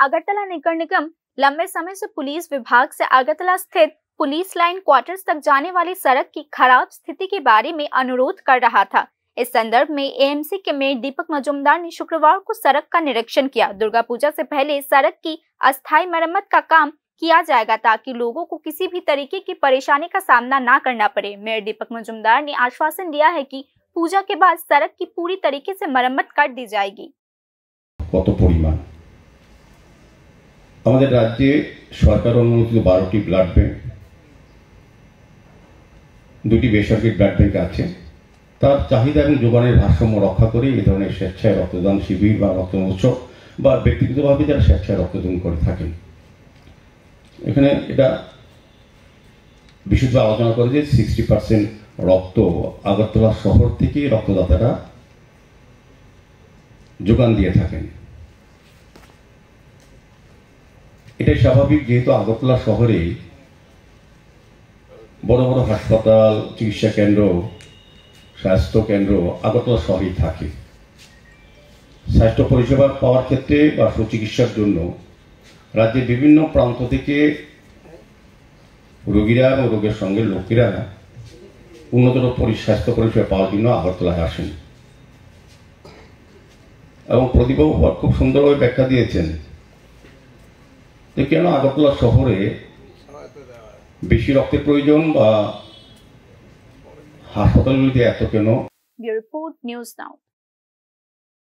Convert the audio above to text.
अगरतला नगर निगम लंबे समय से पुलिस विभाग से अगरतला स्थित पुलिस लाइन क्वार्टर्स तक जाने वाली सड़क की खराब स्थिति के बारे में अनुरोध कर रहा था। इस संदर्भ में एएमसी के मेयर दीपक मजूमदार ने शुक्रवार को सड़क का निरीक्षण किया। दुर्गा पूजा से पहले सड़क की अस्थायी मरम्मत का काम किया जाएगा ताकि लोगों को किसी भी तरीके की परेशानी का सामना न करना पड़े। मेयर दीपक मजूमदार ने आश्वासन दिया है कि पूजा के बाद सड़क की पूरी तरीके से मरम्मत कर दी जाएगी। আমাদের রাজ্যে সরকার অনুমোদিত 12টি ব্লাড ব্যাংক, 2টি বেসরকারি ব্লাড ব্যাংক আছে। তার চাহিদা এবং যোগানের ভারসাম্য রক্ষা করে এই ধরনের স্বেচ্ছায় রক্তদান শিবির বা রক্তদান উৎসব বা ব্যক্তিগতভাবে যারা স্বেচ্ছায় রক্তদান করে থাকেন, এখানে এটা বিশুদ্ধ আলোচনা করে যে 60% রক্ত আগরতলা শহর থেকে রক্তদাতারা যোগান দিয়ে থাকেন। এটাই স্বাভাবিক, যেহেতু আগরতলা শহরে বড় বড় হাসপাতাল, চিকিৎসা কেন্দ্র, স্বাস্থ্য কেন্দ্র আগরতলা শহরেই থাকে। স্বাস্থ্য পরিষেবা পাওয়ার ক্ষেত্রে বা সুচিকিৎসার জন্য রাজ্যের বিভিন্ন প্রান্ত থেকে রোগীরা এবং রোগের সঙ্গে লোকেরা উন্নতর স্বাস্থ্য পরিষেবা পাওয়ার জন্য আগরতলায় আসেন। এবং প্রদীপবাবু খুব সুন্দরভাবে ব্যাখ্যা দিয়েছেন যে কেন আগরতলা শহরে বেশি রক্তের প্রয়োজন বা হাসপাতালগুলিতে এত কেন। Report news now.